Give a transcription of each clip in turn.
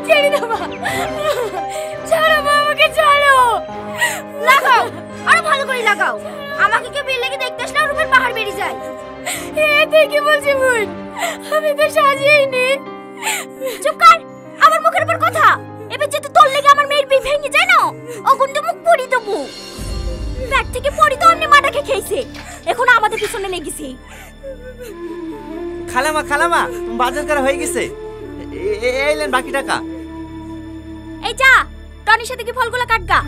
ছেড়ে দাও মা, ছাড়ো মা, আমাকে ছাড়ো। লাগাও, আরো ভালো করে লাগাও। আমাকে কেউ বিল লেগে দেখতে আসলে রূপের পাহাড় বেরিয়ে যায়। তুই কি বলছিস বোন? আমি তো সাজিয়েইনি। চুপ কর, আমার মুখের উপর কথা। এবার যদি তোর লেগে আমার মেয়ের বিয়ে ভেঙে যায় না, অগুন তো মুখ পড়ি দেবো। ব্যাগ থেকে পড়ি তো অন্য মাটাকে খেয়েছে, এখন আমাদের পিছনে লেগেছে। খালামা খালামা, বাজার করা হয়ে গেছে, এইলেন বাকি টাকা। এই যা, টনির সাথে কি ফলগুলো কাটগা।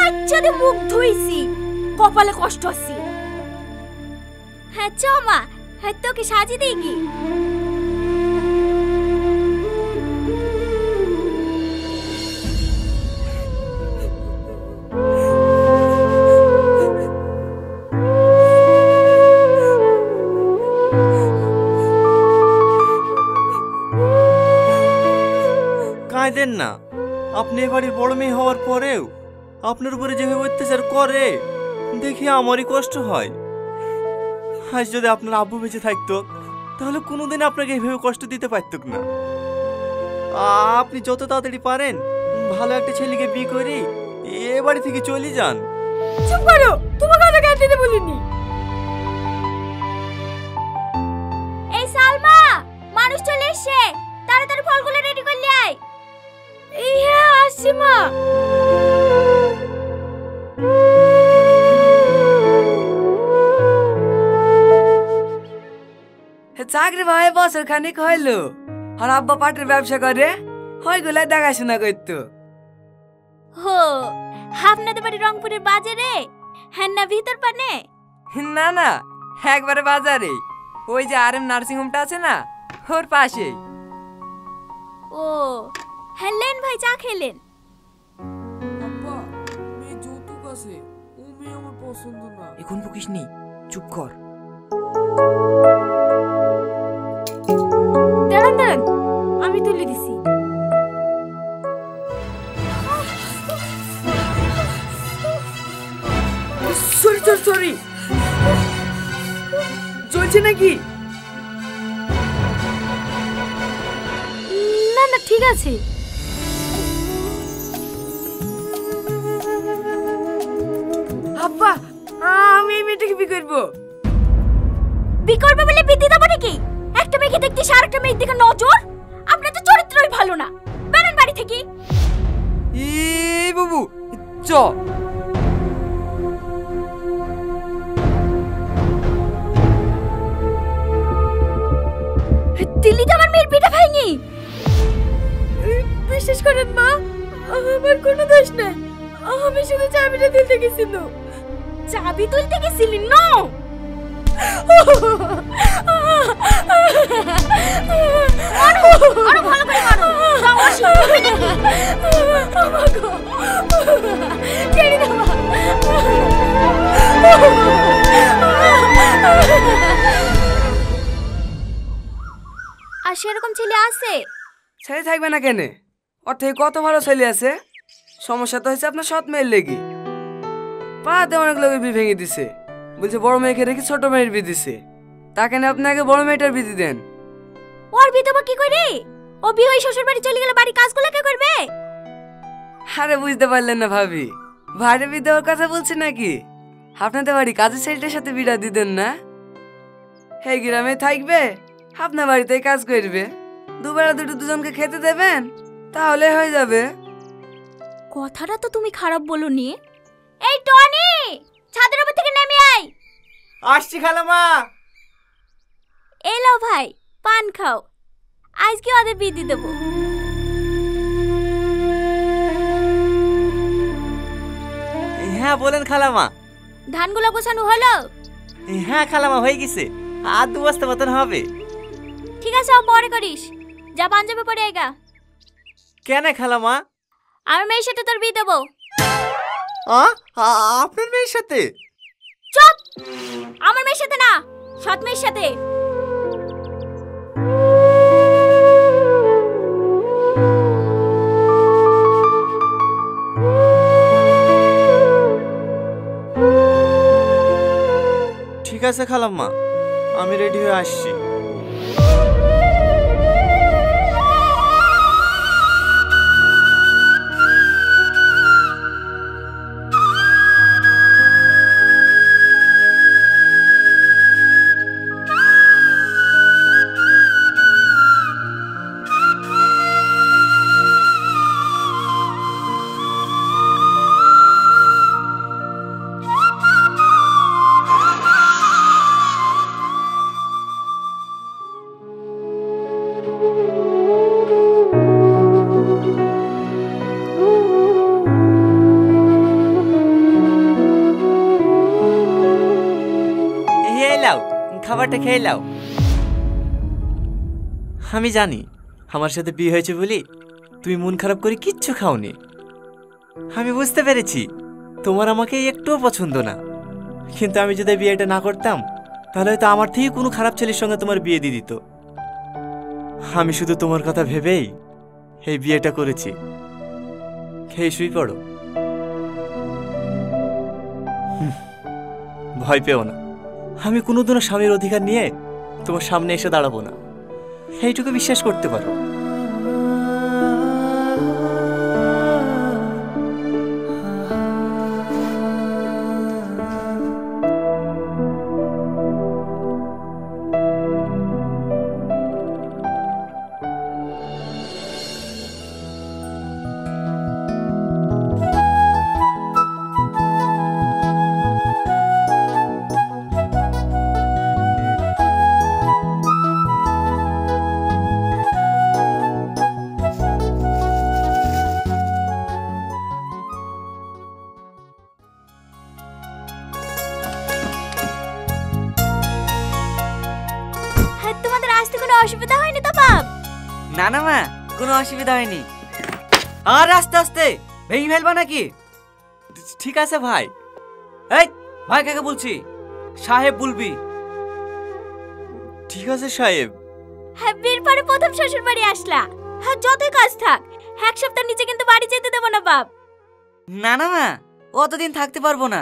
আচ্ছা দে, মুখ ধুইছি, কপালে কষ্ট আছে। হ্যাঁ চ মা, হ্যাঁ তোকে সাজিয়ে দিই কি। কাঁদেন না, আপনি এবারে বড় মেয়ে হওয়ার পরেও আপনার উপরে যেভাবে অত্যাচার করে দেখি আমারই কষ্ট হয়। আজ যদি আপনার আব্বু বেঁচে থাকতো তাহলে কোনোদিন আপনাকে এইভাবে কষ্ট দিতে পারতুক না। আপনি যত তাড়াতাড়ি পারেন ভালো একটা ছেলেকে বিয়ে করে এ বাড়ি থেকে চলে যান। চুপ করো, তোমাকে কথা কাটতে বলিনি। এই সালমা, মানুষ চলে এসেছে, তাড়াতাড়ি ফলগুলো রেডি করলে আয়। হ্যাঁ আসছি মা। চাকরি ভাই বছর খানিক হইলো, আর আব্বা পাটের ব্যবসা করে, ওইগুলাই দেখাশোনা করতো। হো, আপনাদের বাড়ি রংপুরের বাজারে? হ্যাঁ না ভিতর পানে? না না, একবারে বাজারে, ওই যে আর এম নার্সিং হোমটা আছে না, ওর পাশেই। ও হ্যাঁ, লেন ভাই চা খেলেন। আব্বা, মেয়ে যৌতুক আছে, ও মেয়ে আমার পছন্দ না। এখন বকিস নি, চুপ কর। দাঁড়ান দাঁড়ান, আমি তুলে দিছি। সরি সরি সরি, চলছে নাকি? না না ঠিক আছে। আব্বা, আমি এই মেয়েটাকে বিয়ে করবো। বিয়ে করবে বলে বিয়ে দেবো নাকি? একটা মেয়েকে দেখতে আর একটা মেয়ের দিকে নজর, আপনার তো চরিত্রই ভালো না। বেরেন বাড়ি থেকে। এই বাবু চ। দিল্লিতে আমার মেয়ের বিয়েটা ভাঙি। বিশ্বাস করেন মা, আমার কোনো দোষ নাই। আমি শুধু চাবিটা তুলতে গেছিল। চাবি তুলতে গেছিলি? না, আরো ভালো করে মারো। ছেড়ে দাও মা। আর সেরকম ছেলে আছে? ছেলে থাকবে না কেন? ওর থেকে কত ভালো ছেলে আছে। সমস্যা তো হয়েছে আপনার সৎ মেয়ের লেগে। পাড়াতে অনেক লোক বিয়ে ভেঙে দিছে, বলছে বড় মেয়েকে রেখে ছোট মেয়ের বিয়ে দিছে। তাকে না আপনাকে বড় মেয়েটার বিয়ে দেন। ওর বিয়ে দেবো কি করে? ও বিয়ে হয়ে শ্বশুর বাড়ি চলে গেলে বাড়ি কাজগুলো কে করবে? আরে বুঝতে পারলেন না ভাবি, ভাইরে বিয়ে দেওয়ার কথা বলছে নাকি? আপনাদের বাড়ি কাজের ছেলেটার সাথে বিড়া দিতেন না? এই গ্রামে থাকবে, আপনার বাড়িতেই কাজ করবে, দুবেলা দুটো দুজনকে খেতে দেবেন, তাহলে হয়ে যাবে। কথাটা তো তুমি খারাপ বলনি। এই টনি, ছাদের উপর থেকে নেমে আয়। আসছি খালামা। এলো ভাই, পান খাও, আজকে ওদের বিয়ে দিয়ে দেবো। হ্যাঁ বলেন খালামা। ধানগুলো গোছানো হলো? হ্যাঁ খালামা, হয়ে গেছে, আর 2 বস্তা মতন হবে। ঠিক আছে, পরে করিস। যা পাঞ্জাবি পরে আইগা। কেন খালামা? আমার মেয়ের সাথে তোর বিয়ে দেবো। আপনার মেয়ের সাথে? চুপ! আমার মেয়ের সাথে না, সৎ মেয়ের সাথে। ঠিক আছে খালাম্মা, আমি রেডি হয়ে আসছি। খাবারটা খেয়ে নাও। আমি জানি আমার সাথে বিয়ে হয়েছে বলি তুমি মন খারাপ করে কিচ্ছু খাওনি। আমি বুঝতে পেরেছি তোমার আমাকে একটুও পছন্দ না, কিন্তু আমি যদি বিয়েটা না করতাম তাহলে হয়তো আমার থেকে কোনো খারাপ ছেলের সঙ্গে তোমার বিয়ে দিয়ে দিত। আমি শুধু তোমার কথা ভেবেই এই বিয়েটা করেছি। খেয়ে শুই পড়ো। ভয় পেও না, আমি কোনোদিনও স্বামীর অধিকার নিয়ে তোমার সামনে এসে দাঁড়াবো না, এইটুকু বিশ্বাস করতে পারো। তোমাদের আসতে কোনো অসুবিধা হয়নি তো বাপ? না না মা, কোনো অসুবিধা হয়নি। আর আস্তে আস্তে ভেঙে ফেলবা নাকি? ঠিক আছে ভাই। এই ভাই কাকে বলছি? সাহেব বলবি। ঠিক আছে সাহেব। হ্যাঁ, বিয়ের পরে প্রথম শ্বশুর বাড়ি আসলা, হ্যাঁ যতই কাজ থাক এক সপ্তাহ নিচে কিন্তু বাড়ি যেতে দেবো না বাপ। না না মা, অতদিন থাকতে পারবো না,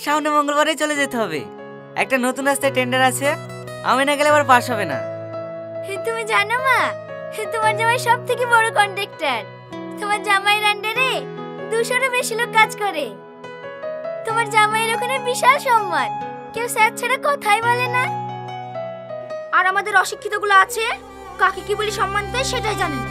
সামনে মঙ্গলবারেই চলে যেতে হবে। একটা নতুন রাস্তায় টেন্ডার আছে, আমি না গেলে আবার পাস হবে না। তুমি জানো মা, তোমার জামাই সব থেকে বড় কন্ট্রাক্টর। তোমার জামাইয়ের আন্ডারে 200-এরও বেশি লোক কাজ করে। তোমার জামাইয়ের ওখানে বিশাল সম্মান, কেউ স্যার ছাড়া কথাই বলে না। আর আমাদের অশিক্ষিত গুলো আছে, কাকে কি বলি সম্মান দেয় সেটাই জানে না।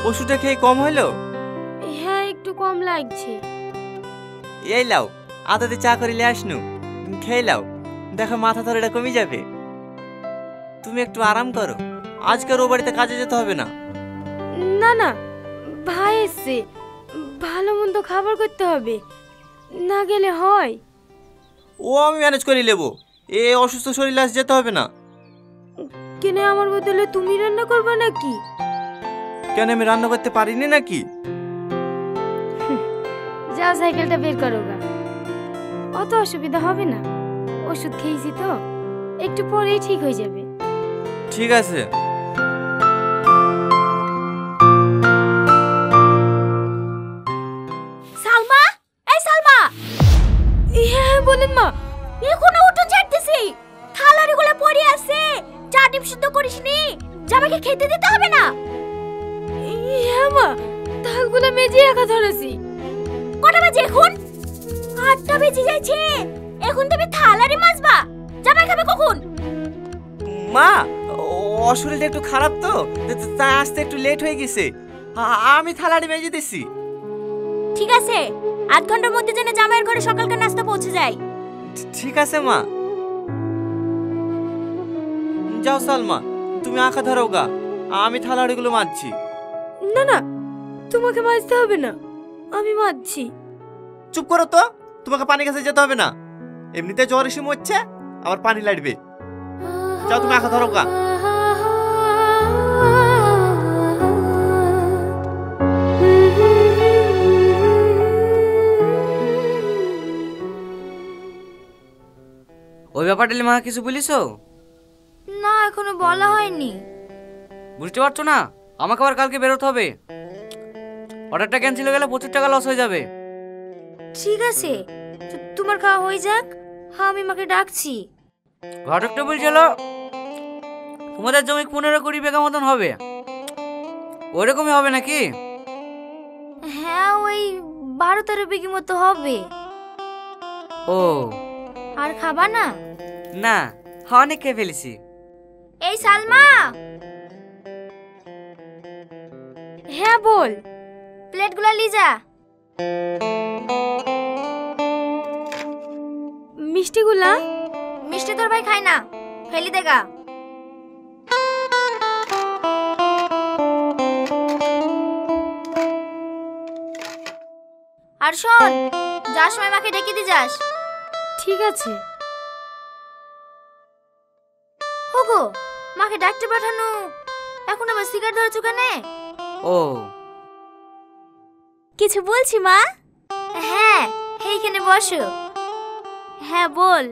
ওষুধটা খেয়ে কম হলো? হ্যাঁ, একটু কম লাগছে। এই লাও, আদাতে চা করিলে আসনু, খেয়ে লাও, দেখো মাথা ধরেটা কমে যাবে। তুমি একটু আরাম করো, আজকের ও বাড়িতে কাজে যেতে হবে না। না না, ভাই এসছে, ভালো মন্দ খাবার করতে হবে, না গেলে হয়। ও আমি ম্যানেজ করে নেবো, এ অসুস্থ শরীরে আজ যেতে হবে না। কেন আমার বদলে তুমি রান্না করবে নাকি? কেন আমি রান্না করতে পারিনি নাকি? যাও সাইকেলটা বের করো গা, অত অসুবিধা হবে না। ওষুধ খেয়েছি তো, একটু পরেই ঠিক হয়ে যাবে। ঠিক আছে। সালমা, এই সালমা। হ্যাঁ বলেন মা। এখনো উঠোন ঝাড়তেছি, থালারিগুলো পড়ে আছে, চা ডিম সিদ্ধ করিসনি, জামাইকে খেতে দিতে হবে না? হ্যাঁ মা, থালগুলো মেজে একা ধরেছি। কটা বাজে এখন? 8টা বেজে যাচ্ছে, এখন তুমি থালারি মাজবা? জামাই খাবে কখন? মা, ও শরীরটা একটু খারাপ তো, তাই আসতে একটু লেট হয়ে গেছে। আমি থালাটি মেজে দিছি। ঠিক আছে, 8 ঘন্টার মধ্যে যেন জামাইয়ের ঘরে সকালকার নাস্তা পৌঁছে যায়। ঠিক আছে মা। যাও সালমা, তুমি আঁকা ধরো গা, আমি থালাড়িগুলো মাজছি। না না, তোমাকে মাজতে হবে না, আমি মাজছি। চুপ করো তো, তোমাকে পানি কাছে যেতে হবে না, এমনিতে জ্বর এসে মরছে, আবার পানি লাগবে। যাও তুমি আঁকা ধরো গা। ওই ব্যাপারটা মা কিছু বলিছো? না, এখনো বলা হয়নি। বুঝতে পারছো না, আমাকে আবার কালকে বেরোতে হবে। অর্ডারটা ক্যান্সেল হয়ে গেলে 25 টাকা লস হয়ে যাবে। ঠিক আছে, তোমার খাওয়া হয়ে যাক, হ্যাঁ আমি মাকে ডাকছি। ঘটকটা বলছিল তোমাদের জমি 15-20 বিঘা মতন হবে, ওইরকমই হবে নাকি? হ্যাঁ, ওই 12-13 বিঘি মতো হবে। ও আর খাবা না? না, অনেক খেয়ে ফেলেছি। এই সালমা। হ্যাঁ বল। প্লেটগুলো লিজা। মিষ্টিগুলা? মিষ্টি তোর ভাই খায় না, ফেলি দেগা। আর শোন, যার সময় মাকে ডেকে দিয়ে যাস। ঠিক আছে। হোগো, মাকে ডাকতে পাঠানো, এখন আবার সিগারেট ধরেছো কেন? ও, কিছু বলছি মা? হ্যাঁ, এইখানে বসো। হ্যাঁ বল।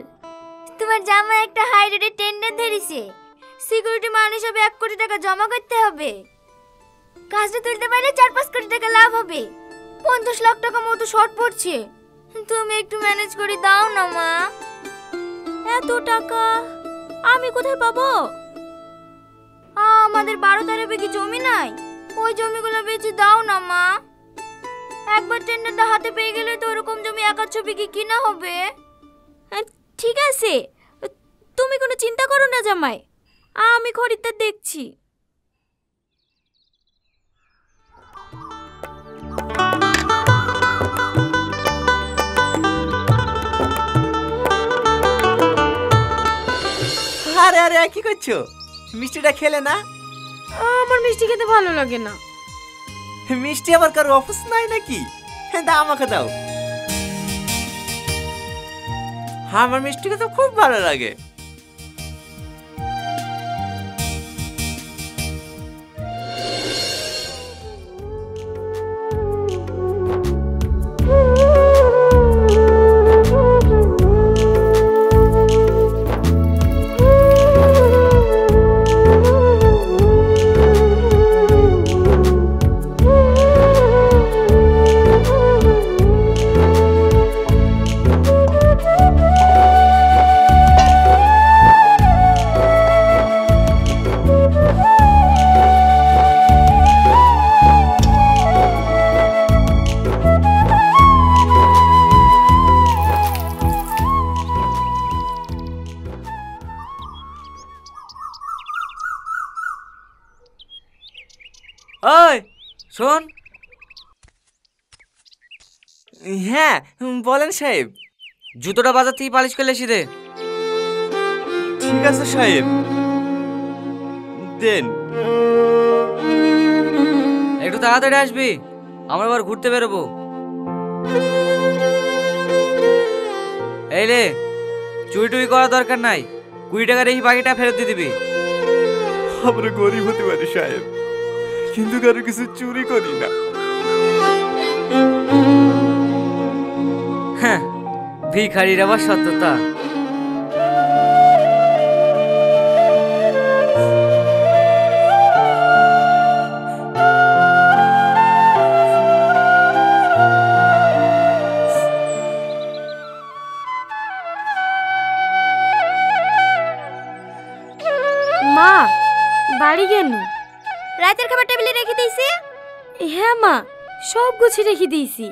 তোমার জামাই একটা হাই রেটের টেন্ডার ধরেছে, সিকিউরিটি মান হিসাবে 1 কোটি টাকা জমা করতে হবে। কাজটা তুলতে পারলে 4-5 কোটি টাকা লাভ হবে। 50 লাখ টাকা মতো শর্ট পড়ছে, তুমি একটু ম্যানেজ করে দাও না মা। এত টাকা আমি কোথায় পাবো? আমাদের 12-13 বিঘি জমি নাই, ওই জমিগুলো বেচে দাও না মা। একবার টেন্ডারটা হাতে পেয়ে গেলে তো ওরকম জমি 1-2 বিঘি কিনা হবে। ঠিক আছে, তুমি কোনো চিন্তা করো না জামাই, আমি খরিদ্দার দেখছি। আরে আরে কি করছো? মিষ্টিটা খেলে না? আমার মিষ্টি খেতে ভালো লাগে না। মিষ্টি আবার কারো অফিস নাই নাকি? দাও আমাকে দাও। আমার মিষ্টি খেতে খুব ভালো লাগে। ওই শোন। হ্যাঁ বলেন সাহেব। জুতোটা বাজার থেকে পালিশ করে এসে দে। ঠিক আছে সাহেব, দেন। একটু তাড়াতাড়ি আসবি, আমরা আবার ঘুরতে বেরোবো। এই রে, চুরি টুরি করার দরকার নাই, 20 টাকা রেখে বাকিটা ফেরত দিয়ে দিবি। আমরা গরিব হতে পারি সাহেব, কিন্তু কারো কিছু চুরি করি না। হ্যাঁ, ভিখারির আবার সত্যতা। মা, বাড়ি গেল? রাতের খাবার টেবিলে রেখে দিয়েছি। হ্যাঁ মা, সব গুছিয়ে রেখে দিয়েছি।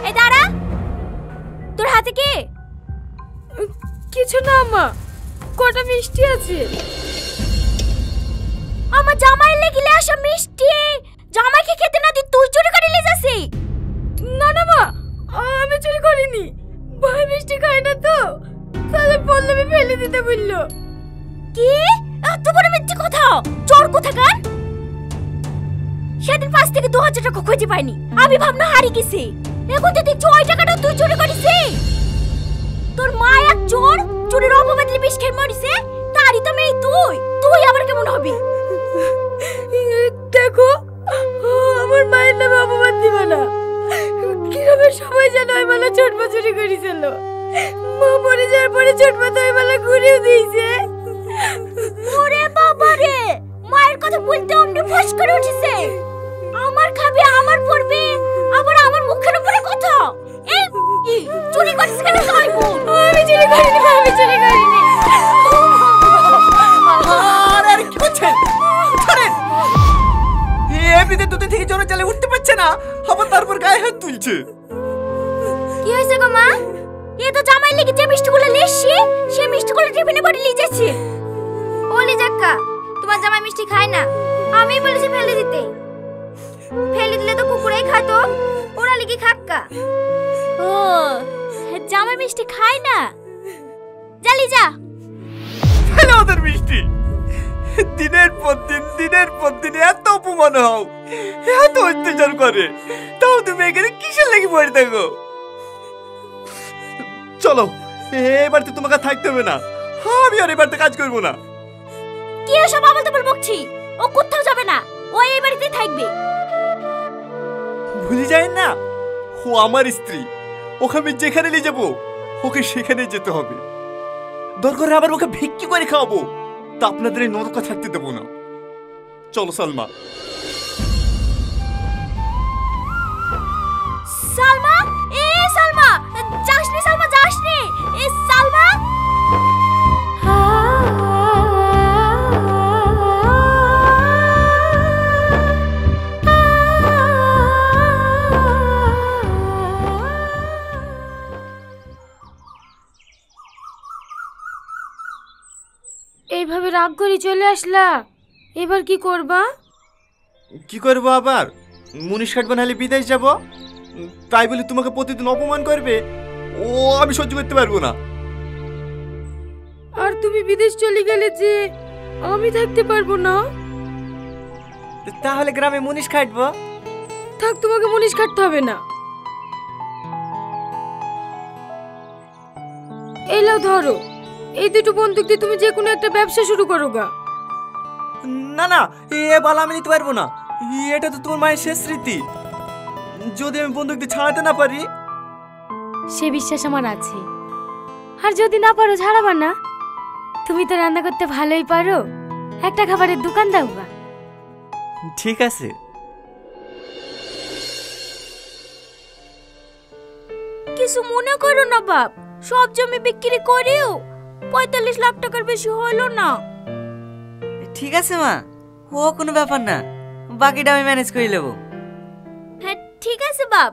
এই দাঁড়া, তোর হাতে কি? কিছু না মা, কটা মিষ্টি আছে। আমার জামাইয়ের লেগিলে আসা মিষ্টি জামাইকে খেতে না দি তুই চুরি করে নিয়ে যাসি? না না মা, আমি চুরি করিনি। ভাই মিষ্টি খায় না তো, তাহলে পল্লবী ফেলে দিতে বললো। কি এত বড় মিথ্যে কথা? চোর কোথাকার! সেদিন 5 থেকে 2000 টাকা খুঁজে পাইনি, আমি ভাবনা হারিয়ে গেছি। এখন তো দেখছি ওই টাকাটা তুই চুরি করিস। তোর মা এক চোর, চুরির অপবাদে বিষ খেয়ে মরিছে, তারই তো মেয়ে তুই। তুই আবার কেমন হবি? দেখো, আমার মায়ের নামে অপবাদ দিবা না। কিভাবে সবাই জানো ওই মালা ছোটমা চুরি করেছিল। মা মরে যাওয়ার পরে ছোটমা তো ওই মালা ঘুরিয়ে দিয়েছে। ওরে বাবা রে, মায়ের কথা বলতে অমনি ফস করে উঠেছে। আমার খাবে, আমার পড়বে, আবার আমার মুখের উপরে কথা। এই চুরি করিস কেন তুই? আমি চুরি করিনি, আমি চুরি করিনি। আরে কি করছেন? ছাড়েন। এমনিতে দুদিন থেকে জ্বরে চালে উঠতে পারছে না, আবার তারপর গায়ে হাত তুলছে। কি হয়েছে গো মা? এ তো জামাই লেগে যে মিষ্টিগুলো লেসছি, সে মিষ্টিগুলো টিফিনে ভরে নিয়ে যাচ্ছে। ওলি জাক্কা, তোমার জামাই মিষ্টি খায় না, আমি বলেছি ফেলে দিতে। ফেলে দিলে তো কুকুরেই খাতো, ওরা লিখে খাক্কা। ও জামাই মিষ্টি খায় না? জালি যা ফেলে ওদের মিষ্টি। দিনের পর দিন এত অপমান হও, এত অত্যাচার করে, তাও তুমি এখানে কিসের লেগে পড়ে থাকো? চলো, এবার তো তোমাকে থাকতে হবে না, আমি আর এবার কাজ করবো না। কি এসব আবল তাবল বকছি? ও কোথাও যাবে না, ও এই বাড়িতেই থাকবে। ভুলে যায় না, ও আমার স্ত্রী, ওকে আমি যেখানে নিয়ে যাবো ওকে সেখানে যেতে হবে। দরকার আবার ওকে ভিক্ষি করে খাওয়াবো, তা আপনাদের এই নরকা থাকতে দেবো না। চলো সালমা। সালমা, সালমা, যাসনি সালমা, যাসনি। সালমা, এইভাবে রাগ করে চলে আসলা, এবার কি করবা? কি করবো আবার? মুনিশ কাটবে নাহলে বিদেশ যাব, তাই বলে তোমাকে প্রতিদিন অপমান করবে, ও আমি সহ্য করতে পারবো না। আর তুমি বিদেশ চলে গেলে যে আমি থাকতে পারবো না। তাহলে গ্রামে মুনিশ খাটবো। থাক, তোমাকে মুনিশ কাটতে হবে না। এই লাও ধরো, এই দুটো বন্দুক দিয়ে তুমি যে কোনো একটা ব্যবসা শুরু করো গা। না না, এ বালা আমি নিতে পারবো না, এটা তো তোমার মায়ের শেষ স্মৃতি। যদি আমি বন্দুক দিয়ে ছাড়াতে না পারি। সে বিশ্বাস আমার আছে, আর যদি না পারো ছাড়াবা না। তুমি তো রান্না করতে ভালোই পারো, একটা খাবারের দোকান দাও গা। ঠিক আছে। কিছু মনে করো না বাপ, সব জমি বিক্রি করেও 45 লাখ টাকার বেশি হলো না। ঠিক আছে মা, ও কোনো ব্যাপার না, বাকিটা আমি ম্যানেজ করে নেবো। হ্যাঁ ঠিক আছে বাপ।